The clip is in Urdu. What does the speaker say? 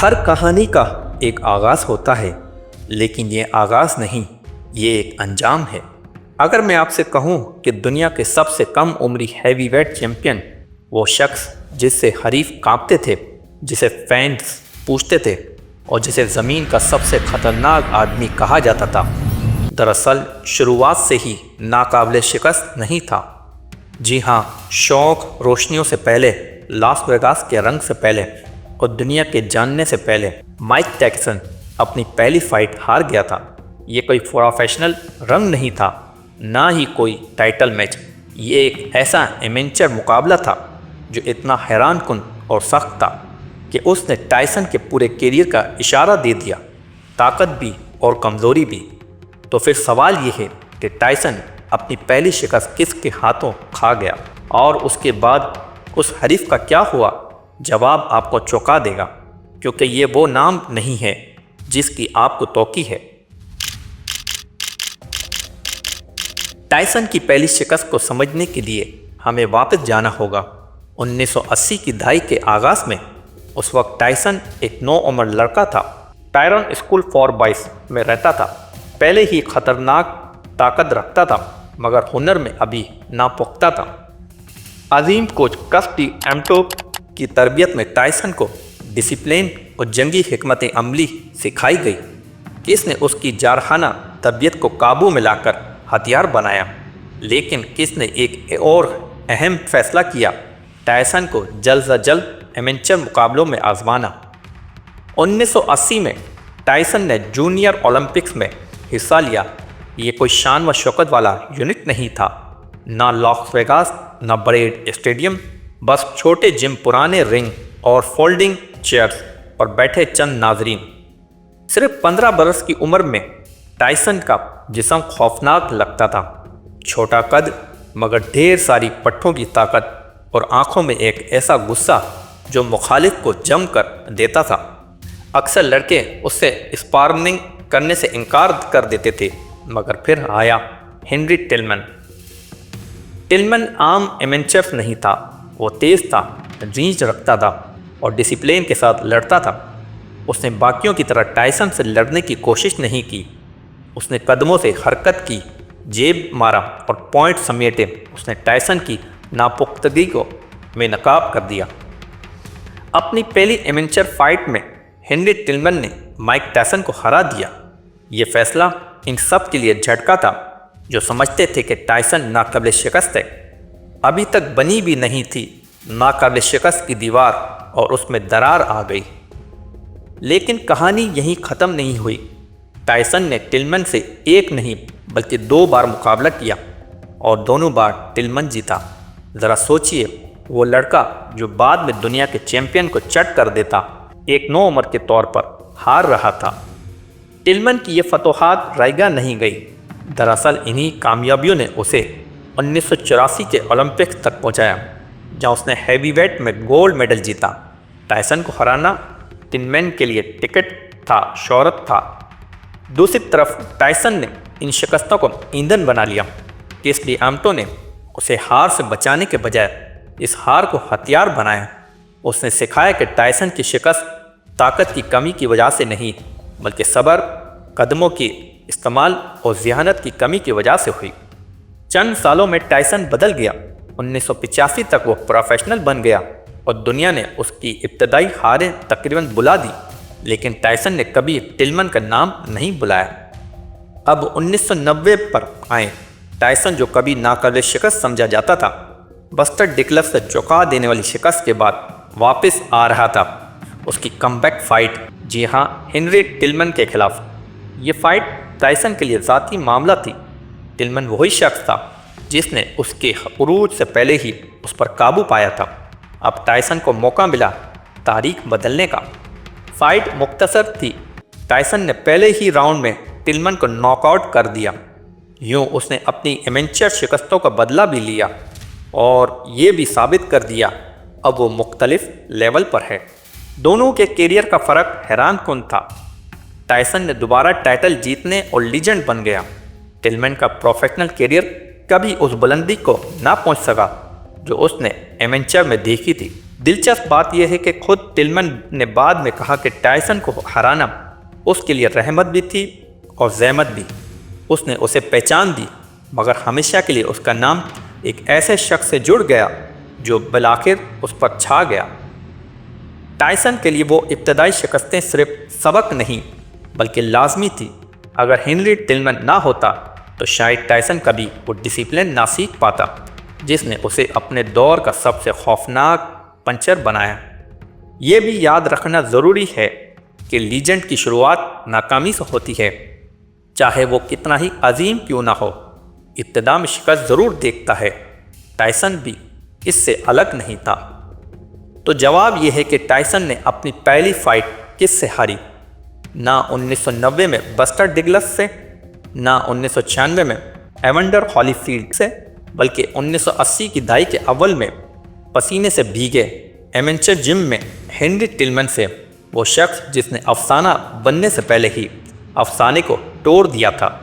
ہر کہانی کا ایک آغاز ہوتا ہے، لیکن یہ آغاز نہیں، یہ ایک انجام ہے۔ اگر میں آپ سے کہوں کہ دنیا کے سب سے کم عمری ہیوی ویٹ چیمپئن، وہ شخص جس سے حریف کانپتے تھے، جسے فینس پوچھتے تھے اور جسے زمین کا سب سے خطرناک آدمی کہا جاتا تھا، دراصل شروعات سے ہی ناقابل شکست نہیں تھا۔ جی ہاں، شوق روشنیوں سے پہلے، لاس ویگاس کے رنگ سے پہلے اور دنیا کے جاننے سے پہلے مائک ٹائسن اپنی پہلی فائٹ ہار گیا تھا۔ یہ کوئی پروفیشنل رنگ نہیں تھا، نہ ہی کوئی ٹائٹل میچ۔ یہ ایک ایسا ایمیچر مقابلہ تھا جو اتنا حیران کن اور سخت تھا کہ اس نے ٹائسن کے پورے کیریئر کا اشارہ دے دیا، طاقت بھی اور کمزوری بھی۔ تو پھر سوال یہ ہے کہ ٹائسن اپنی پہلی شکست کس کے ہاتھوں کھا گیا، اور اس کے بعد اس حریف کا کیا ہوا؟ جواب آپ کو چونکا دے گا، کیونکہ یہ وہ نام نہیں ہے جس کی آپ کو توقع ہے۔ ٹائسن کی پہلی شکست کو سمجھنے کے لیے ہمیں واپس جانا ہوگا 1980 کی دہائی کے آغاز میں۔ اس وقت ٹائسن ایک نوعمر لڑکا تھا، ٹائرن اسکول فار بوائز میں رہتا تھا۔ پہلے ہی خطرناک طاقت رکھتا تھا، مگر ہنر میں ابھی ناپختہ تھا۔ عظیم کوچ کس ڈی ایمٹو کی تربیت میں ٹائسن کو ڈسپلن اور جنگی حکمت عملی سکھائی گئی۔ کس نے اس کی جارحانہ طبیعت کو قابو میں لا کر ہتھیار بنایا، لیکن کس نے ایک اور اہم فیصلہ کیا، ٹائسن کو جلد از جلد ایمیچر مقابلوں میں آزمانا۔ 1980 میں ٹائسن نے جونیئر اولمپکس میں حصہ لیا۔ یہ کوئی شان و شوکت والا یونٹ نہیں تھا، نہ لاس ویگاس، نہ بڑے اسٹیڈیم، بس چھوٹے جم، پرانے رنگ اور فولڈنگ چیئرز پر بیٹھے چند ناظرین۔ صرف 15 برس کی عمر میں ٹائسن کا جسم خوفناک لگتا تھا، چھوٹا قد مگر ڈھیر ساری پٹھوں کی طاقت اور آنکھوں میں ایک ایسا غصہ جو مخالف کو جم کر دیتا تھا۔ اکثر لڑکے اس سے اسپارنگ کرنے سے انکار کر دیتے تھے، مگر پھر آیا ہنری ٹلمن۔ ٹلمن عام ایمیچر نہیں تھا، وہ تیز تھا، ریچ رکھتا تھا اور ڈسپلن کے ساتھ لڑتا تھا۔ اس نے باقیوں کی طرح ٹائسن سے لڑنے کی کوشش نہیں کی۔ اس نے قدموں سے حرکت کی، جیب مارا اور پوائنٹ سمیٹے۔ اس نے ٹائسن کی ناپختگی کو بے نقاب کر دیا۔ اپنی پہلی ایمیچر فائٹ میں ہنری ٹلمن نے مائک ٹائسن کو ہرا دیا۔ یہ فیصلہ ان سب کے لیے جھٹکا تھا جو سمجھتے تھے کہ ٹائسن ناقابل شکست ہے۔ ابھی تک بنی بھی نہیں تھی ناقابل شکست کی دیوار، اور اس میں درار آ گئی۔ لیکن کہانی یہیں ختم نہیں ہوئی۔ ٹائسن نے ٹلمن سے ایک نہیں بلکہ 2 بار مقابلہ کیا، اور دونوں بار ٹلمن جیتا۔ ذرا سوچئے، وہ لڑکا جو بعد میں دنیا کے چیمپئن کو چٹ کر دیتا، ایک نو عمر کے طور پر ہار رہا تھا۔ ٹلمن کی یہ فتوحات رائے گاہ نہیں گئی۔ دراصل انہی کامیابیوں نے اسے 1984 کے اولمپکس تک پہنچایا، جہاں اس نے ہیوی ویٹ میں گولڈ میڈل جیتا۔ ٹائسن کو ہرانا ٹلمن کے لیے ٹکٹ تھا، شہرت تھا۔ دوسری طرف ٹائسن نے ان شکستوں کو ایندھن بنا لیا۔ کس ڈی ایمٹو نے اسے ہار سے بچانے کے بجائے اس ہار کو ہتھیار بنایا۔ اس نے سکھایا کہ ٹائسن کی شکست طاقت کی کمی کی وجہ سے نہیں، بلکہ صبر، قدموں کی استعمال اور ذہانت کی کمی کی وجہ سے ہوئی۔ چند سالوں میں ٹائسن بدل گیا۔ 1985 تک وہ پروفیشنل بن گیا اور دنیا نے اس کی ابتدائی ہاریں تقریباً بلا دی، لیکن ٹائسن نے کبھی ٹلمن کا نام نہیں بلایا۔ اب 1990 پر آئیں۔ ٹائسن جو کبھی ناقابل شکست سمجھا جاتا تھا، بسٹر ڈگلس سے چونکا دینے والی شکست کے بعد واپس آ رہا تھا۔ اس کی کم بیک فائٹ، جی ہاں، ہنری ٹلمن کے خلاف۔ یہ فائٹ ٹائسن کے لیے ذاتی معاملہ تھی۔ ٹلمن وہی شخص تھا جس نے اس کے عروج سے پہلے ہی اس پر قابو پایا تھا۔ اب ٹائسن کو موقع ملا تاریخ بدلنے کا۔ فائٹ مختصر تھی۔ ٹائسن نے پہلے ہی راؤنڈ میں ٹلمن کو ناک آؤٹ کر دیا۔ یوں اس نے اپنی ایمیچر شکستوں کا بدلہ بھی لیا اور یہ بھی ثابت کر دیا اب وہ مختلف لیول پر ہے۔ دونوں کے کیریئر کا فرق حیران کن تھا۔ ٹائسن نے دوبارہ ٹائٹل جیتنے اور لیجنڈ بن گیا۔ ٹلمن کا پروفیشنل کیریئر کبھی اس بلندی کو نہ پہنچ سکا جو اس نے ایمیچر میں دیکھی تھی۔ دلچسپ بات یہ ہے کہ خود ٹلمن نے بعد میں کہا کہ ٹائسن کو ہرانا اس کے لیے رحمت بھی تھی اور زحمت بھی۔ اس نے اسے پہچان دی، مگر ہمیشہ کے لیے اس کا نام ایک ایسے شخص سے جڑ گیا جو بالآخر اس پر چھا گیا۔ ٹائسن کے لیے وہ ابتدائی شکستیں صرف سبق نہیں بلکہ لازمی تھی۔ اگر ہنری ٹلمن نہ ہوتا تو شاید ٹائسن کبھی وہ ڈسپلن نہ سیکھ پاتا جس نے اسے اپنے دور کا سب سے خوفناک پنچر بنایا۔ یہ بھی یاد رکھنا ضروری ہے کہ لیجنڈ کی شروعات ناکامی سے ہوتی ہے، چاہے وہ کتنا ہی عظیم کیوں نہ ہو، ابتدا میں شکست ضرور دیکھتا ہے۔ ٹائسن بھی اس سے الگ نہیں تھا۔ تو جواب یہ ہے کہ ٹائسن نے اپنی پہلی فائٹ کس سے ہاری؟ نہ 1990 میں بسٹر ڈگلس سے، نہ 1996 میں ایونڈر ہالی فیلڈ سے، بلکہ 1980 کی دہائی کے اول میں پسینے سے بھیگے ایمیچر جم میں ہنری ٹلمن سے، وہ شخص جس نے افسانہ بننے سے پہلے ہی افسانے کو توڑ دیا تھا۔